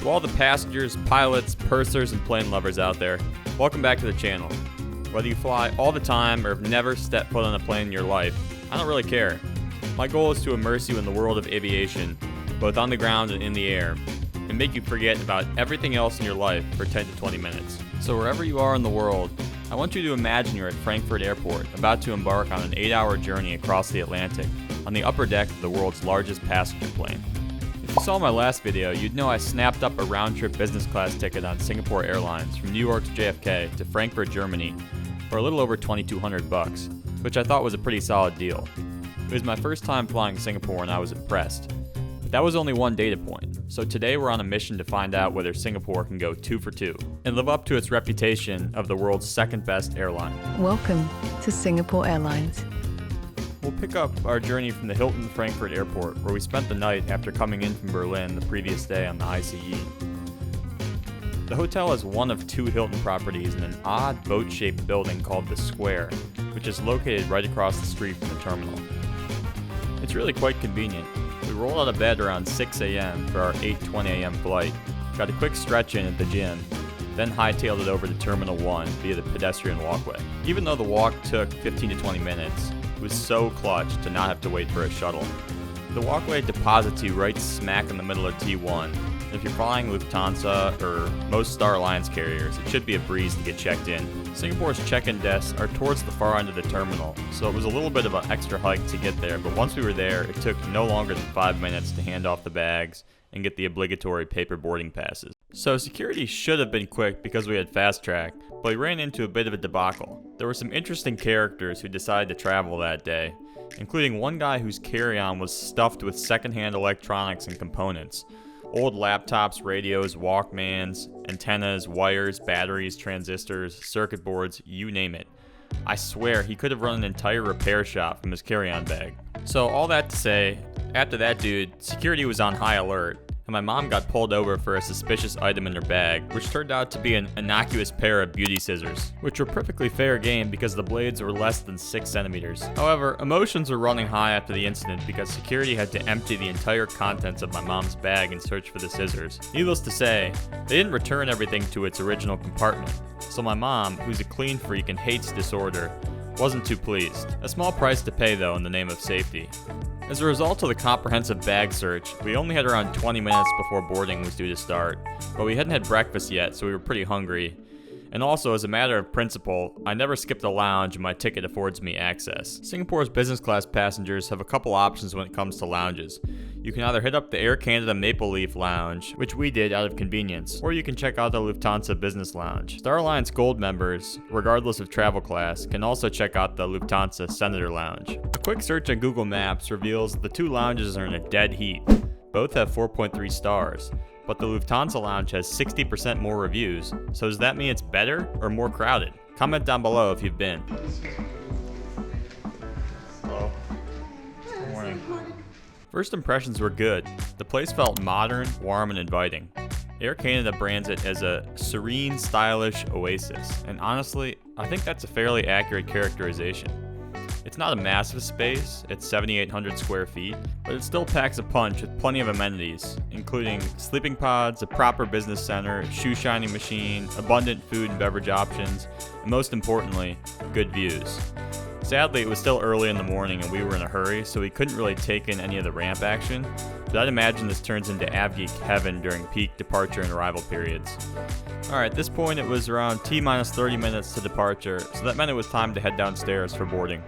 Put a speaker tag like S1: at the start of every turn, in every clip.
S1: To all the passengers, pilots, pursers, and plane lovers out there, welcome back to the channel. Whether you fly all the time or have never stepped foot on a plane in your life, I don't really care. My goal is to immerse you in the world of aviation, both on the ground and in the air, and make you forget about everything else in your life for 10 to 20 minutes. So wherever you are in the world, I want you to imagine you're at Frankfurt Airport, about to embark on an 8-hour journey across the Atlantic on the upper deck of the world's largest passenger plane. If you saw my last video, you'd know I snapped up a round-trip business class ticket on Singapore Airlines from New York's JFK to Frankfurt, Germany for a little over $2,200, which I thought was a pretty solid deal. It was my first time flying Singapore and I was impressed. But that was only one data point, so today we're on a mission to find out whether Singapore can go 2 for 2 and live up to its reputation of the world's second best airline. Welcome to Singapore Airlines. We'll pick up our journey from the Hilton Frankfurt Airport, where we spent the night after coming in from Berlin the previous day on the ICE. The hotel is one of 2 Hilton properties in an odd boat-shaped building called the Square, which is located right across the street from the terminal. It's really quite convenient. We rolled out of bed around 6 a.m. for our 8:20 a.m. flight, got a quick stretch in at the gym, then hightailed it over to Terminal 1 via the pedestrian walkway. Even though the walk took 15 to 20 minutes, it was so clutch to not have to wait for a shuttle. The walkway deposits you right smack in the middle of T1. And if you're flying Lufthansa or most Star Alliance carriers, it should be a breeze to get checked in. Singapore's check-in desks are towards the far end of the terminal, so it was a little bit of an extra hike to get there, but once we were there, it took no longer than 5 minutes to hand off the bags and get the obligatory paper boarding passes. So security should have been quick because we had fast track, but we ran into a bit of a debacle. There were some interesting characters who decided to travel that day, including one guy whose carry-on was stuffed with secondhand electronics and components. Old laptops, radios, Walkmans, antennas, wires, batteries, transistors, circuit boards, you name it. I swear he could have run an entire repair shop from his carry-on bag. So all that to say, after that dude, security was on high alert, and my mom got pulled over for a suspicious item in her bag, which turned out to be an innocuous pair of beauty scissors, which were perfectly fair game because the blades were less than 6 centimeters. However, emotions were running high after the incident because security had to empty the entire contents of my mom's bag in search for the scissors. Needless to say, they didn't return everything to its original compartment, so my mom, who's a clean freak and hates disorder, wasn't too pleased. A small price to pay though in the name of safety. As a result of the comprehensive bag search, we only had around 20 minutes before boarding was due to start, but we hadn't had breakfast yet, so we were pretty hungry. And also, as a matter of principle, I never skipped a lounge and my ticket affords me access. Singapore's business class passengers have a couple options when it comes to lounges. You can either hit up the Air Canada Maple Leaf Lounge, which we did out of convenience, or you can check out the Lufthansa Business Lounge. Star Alliance Gold members, regardless of travel class, can also check out the Lufthansa Senator Lounge. A quick search on Google Maps reveals the 2 lounges are in a dead heat. Both have 4.3 stars, but the Lufthansa Lounge has 60% more reviews, so does that mean it's better or more crowded? Comment down below if you've been. Hello. Good morning. First impressions were good. The place felt modern, warm, and inviting. Air Canada brands it as a serene, stylish oasis, and honestly, I think that's a fairly accurate characterization. It's not a massive space, it's 7,800 square feet, but it still packs a punch with plenty of amenities, including sleeping pods, a proper business center, shoe shining machine, abundant food and beverage options, and most importantly, good views. Sadly, it was still early in the morning and we were in a hurry, so we couldn't really take in any of the ramp action, but I'd imagine this turns into AvGeek heaven during peak departure and arrival periods. Alright, at this point it was around T-minus 30 minutes to departure, so that meant it was time to head downstairs for boarding.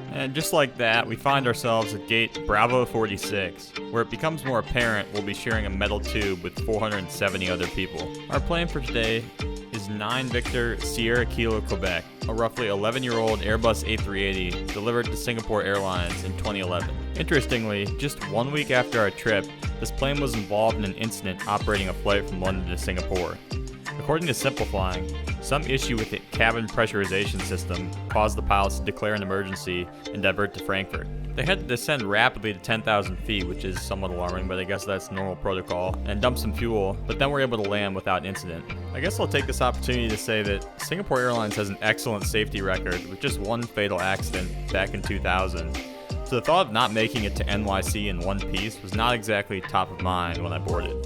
S1: And just like that, we find ourselves at gate Bravo 46, where it becomes more apparent we'll be sharing a metal tube with 470 other people. Our plan for today is 9 Victor Sierra Kilo Quebec, a roughly 11-year-old Airbus A380 delivered to Singapore Airlines in 2011. Interestingly, just 1 week after our trip, this plane was involved in an incident operating a flight from London to Singapore. According to Simplifying, some issue with the cabin pressurization system caused the pilots to declare an emergency and divert to Frankfurt. They had to descend rapidly to 10,000 feet, which is somewhat alarming, but I guess that's normal protocol, and dump some fuel, but then were able to land without incident. I guess I'll take this opportunity to say that Singapore Airlines has an excellent safety record with just one fatal accident back in 2000. So the thought of not making it to NYC in one piece was not exactly top of mind when I boarded.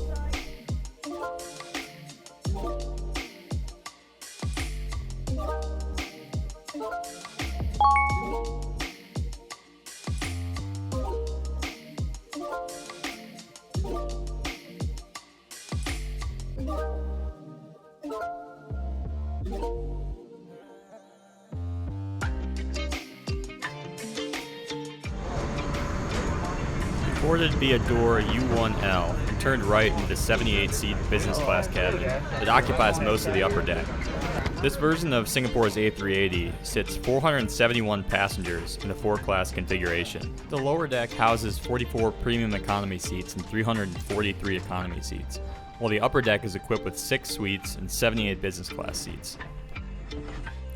S1: Boarded via door U1L and turned right into the 78-seat business class cabin that occupies most of the upper deck. This version of Singapore's A380 sits 471 passengers in a 4-class configuration. The lower deck houses 44 premium economy seats and 343 economy seats, while the upper deck is equipped with 6 suites and 78 business class seats.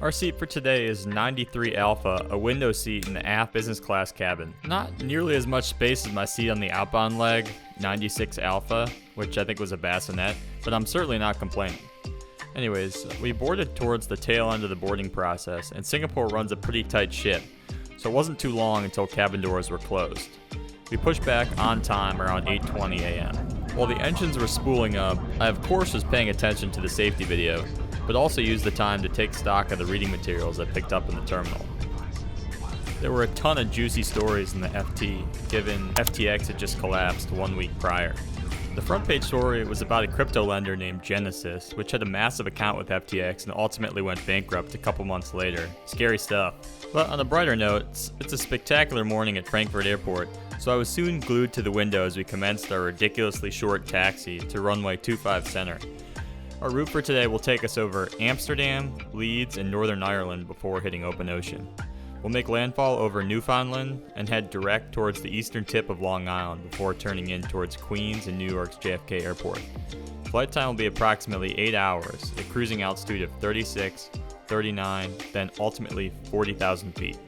S1: Our seat for today is 93 Alpha, a window seat in the aft business class cabin. Not nearly as much space as my seat on the outbound leg, 96 Alpha, which I think was a bassinet, but I'm certainly not complaining. Anyways, we boarded towards the tail end of the boarding process, and Singapore runs a pretty tight ship, so it wasn't too long until cabin doors were closed. We pushed back on time around 8:20 a.m. While the engines were spooling up, I of course was paying attention to the safety video, but also used the time to take stock of the reading materials I picked up in the terminal. There were a ton of juicy stories in the FT, given FTX had just collapsed 1 week prior. The front page story was about a crypto lender named Genesis, which had a massive account with FTX and ultimately went bankrupt a couple months later. Scary stuff. But on a brighter note, it's a spectacular morning at Frankfurt Airport, so I was soon glued to the window as we commenced our ridiculously short taxi to runway 25 center. Our route for today will take us over Amsterdam, Leeds, and Northern Ireland before hitting open ocean. We'll make landfall over Newfoundland and head direct towards the eastern tip of Long Island before turning in towards Queens and New York's JFK Airport. Flight time will be approximately 8 hours, a cruising altitude of 36, 39, then ultimately 40,000 feet.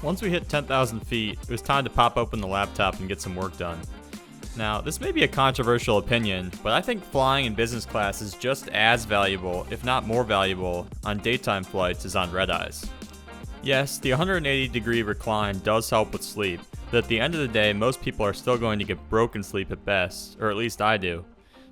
S1: Once we hit 10,000 feet, it was time to pop open the laptop and get some work done. Now, this may be a controversial opinion, but I think flying in business class is just as valuable, if not more valuable, on daytime flights as on red-eyes. Yes, the 180-degree recline does help with sleep, but at the end of the day, most people are still going to get broken sleep at best, or at least I do.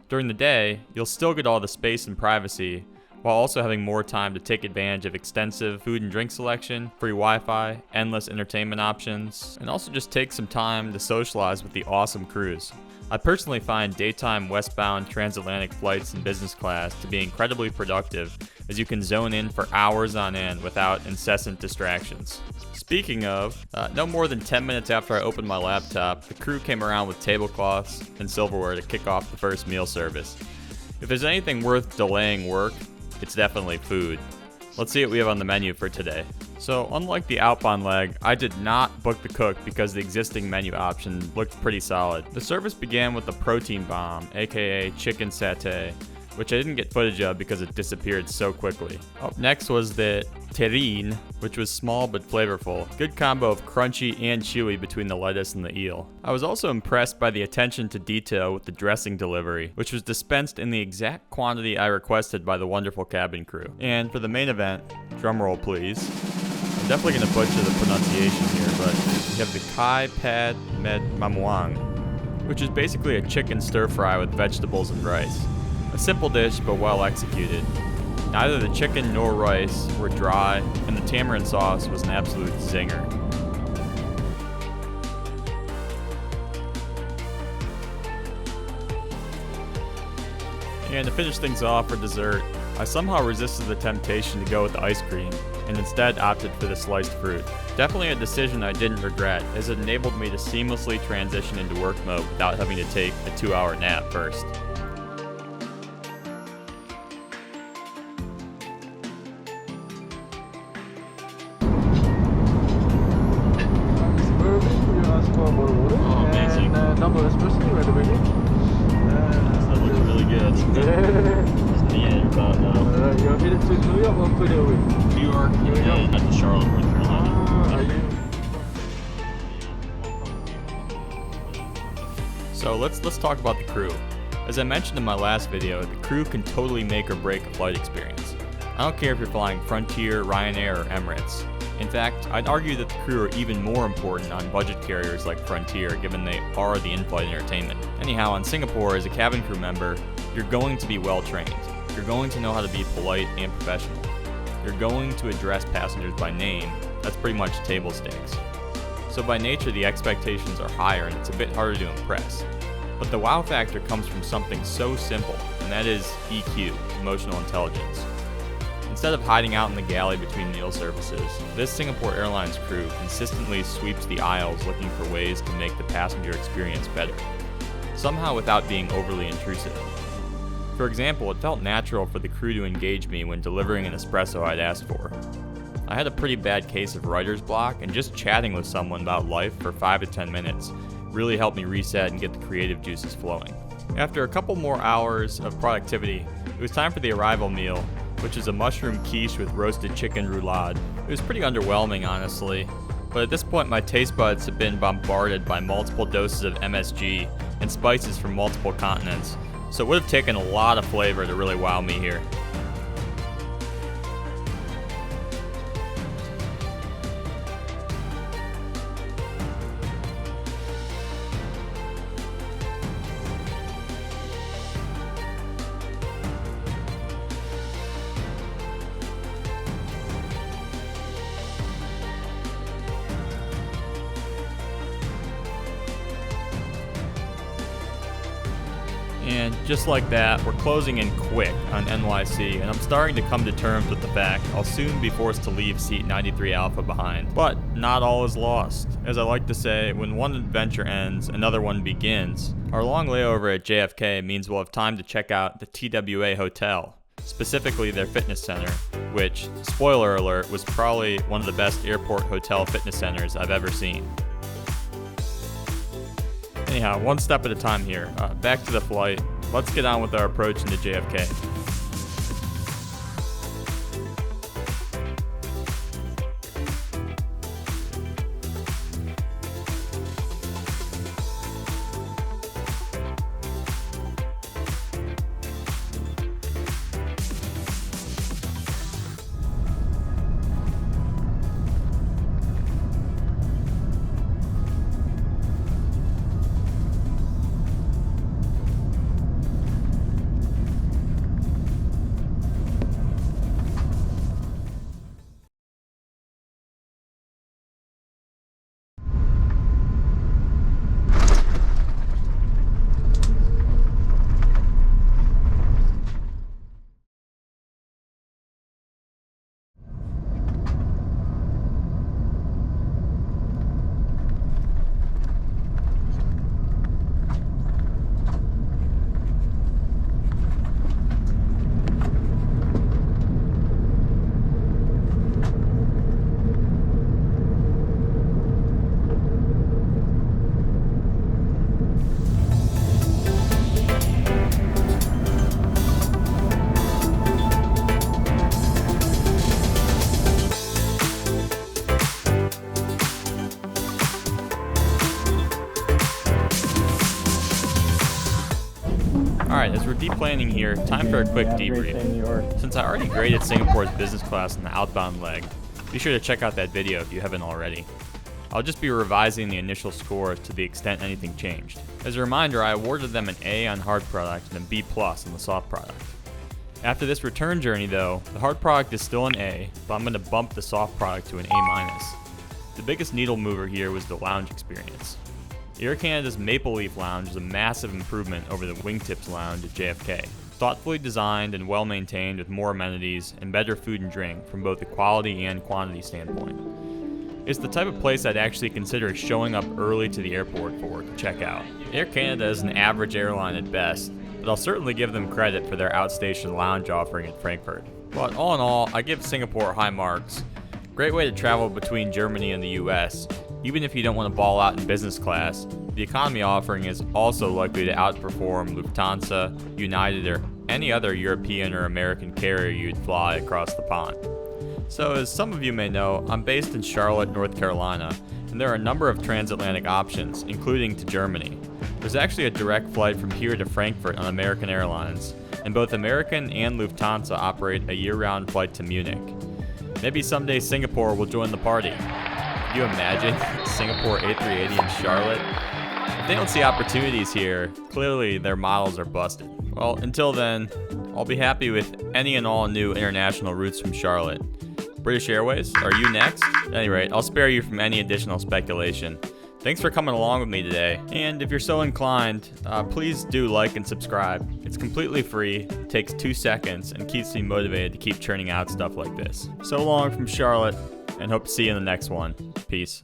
S1: During the day, you'll still get all the space and privacy, while also having more time to take advantage of extensive food and drink selection, free Wi-Fi, endless entertainment options, and also just take some time to socialize with the awesome crews. I personally find daytime westbound transatlantic flights in business class to be incredibly productive, as you can zone in for hours on end without incessant distractions. Speaking of, no more than 10 minutes after I opened my laptop, the crew came around with tablecloths and silverware to kick off the first meal service. If there's anything worth delaying work, it's definitely food. Let's see what we have on the menu for today. So, unlike the outbound leg, I did not book the cook because the existing menu option looked pretty solid. The service began with the protein bomb, aka chicken satay, which I didn't get footage of because it disappeared so quickly. Up next was the terrine, which was small but flavorful. Good combo of crunchy and chewy between the lettuce and the eel. I was also impressed by the attention to detail with the dressing delivery, which was dispensed in the exact quantity I requested by the wonderful cabin crew. And for the main event, drumroll please. I'm definitely going to butcher the pronunciation here, but we have the Kai Pad Med Mamuang, which is basically a chicken stir fry with vegetables and rice. A simple dish, but well executed. Neither the chicken nor rice were dry, and the tamarind sauce was an absolute zinger. And to finish things off for dessert, I somehow resisted the temptation to go with the ice cream, and instead opted for the sliced fruit. Definitely a decision I didn't regret, as it enabled me to seamlessly transition into work mode without having to take a 2-hour nap first.
S2: Number especially right away.
S1: That looks really good. Just the end, but
S2: You're headed to New York or further away?
S1: New York and at the Charlotte, North Carolina. So let's talk about the crew. As I mentioned in my last video, the crew can totally make or break a flight experience. I don't care if you're flying Frontier, Ryanair, or Emirates. In fact, I'd argue that the crew are even more important on budget carriers like Frontier, given they are the in-flight entertainment. Anyhow, in Singapore, as a cabin crew member, you're going to be well trained. You're going to know how to be polite and professional. You're going to address passengers by name. That's pretty much table stakes. So by nature, the expectations are higher and it's a bit harder to impress. But the wow factor comes from something so simple, and that is EQ, emotional intelligence. Instead of hiding out in the galley between meal services, this Singapore Airlines crew consistently sweeps the aisles looking for ways to make the passenger experience better, somehow without being overly intrusive. For example, it felt natural for the crew to engage me when delivering an espresso I'd asked for. I had a pretty bad case of writer's block, and just chatting with someone about life for 5 to 10 minutes really helped me reset and get the creative juices flowing. After a couple more hours of productivity, it was time for the arrival meal, which is a mushroom quiche with roasted chicken roulade. It was pretty underwhelming, honestly, but at this point my taste buds have been bombarded by multiple doses of MSG and spices from multiple continents, so it would have taken a lot of flavor to really wow me here. And just like that, we're closing in quick on NYC, and I'm starting to come to terms with the fact I'll soon be forced to leave seat 93 Alpha behind. But not all is lost. As I like to say, when one adventure ends, another one begins. Our long layover at JFK means we'll have time to check out the TWA Hotel, specifically their fitness center, which, spoiler alert, was probably one of the best airport hotel fitness centers I've ever seen. Anyhow, one step at a time here. Back to the flight. Let's get on with our approach into JFK. Alright, as we're deplaning here, time for a quick debrief. Since I already graded Singapore's business class on the outbound leg, be sure to check out that video if you haven't already. I'll just be revising the initial scores to the extent anything changed. As a reminder, I awarded them an A on hard product and a B+ on the soft product. After this return journey though, the hard product is still an A, but I'm going to bump the soft product to an A-. The biggest needle mover here was the lounge experience. Air Canada's Maple Leaf Lounge is a massive improvement over the Wingtips Lounge at JFK. Thoughtfully designed and well maintained with more amenities and better food and drink from both the quality and quantity standpoint. It's the type of place I'd actually consider showing up early to the airport for to check out. Air Canada is an average airline at best, but I'll certainly give them credit for their outstation lounge offering at Frankfurt. But all in all, I give Singapore high marks. Great way to travel between Germany and the US. Even if you don't want to ball out in business class, the economy offering is also likely to outperform Lufthansa, United, or any other European or American carrier you'd fly across the pond. So as some of you may know, I'm based in Charlotte, North Carolina, and there are a number of transatlantic options, including to Germany. There's actually a direct flight from here to Frankfurt on American Airlines, and both American and Lufthansa operate a year-round flight to Munich. Maybe someday Singapore will join the party. Could you imagine Singapore A380 in Charlotte? If they don't see opportunities here, clearly their models are busted. Well, until then, I'll be happy with any and all new international routes from Charlotte. British Airways, are you next? At any rate, I'll spare you from any additional speculation. Thanks for coming along with me today, and if you're so inclined, please do like and subscribe. It's completely free, takes 2 seconds, and keeps me motivated to keep churning out stuff like this. So long from Charlotte, and hope to see you in the next one. Peace.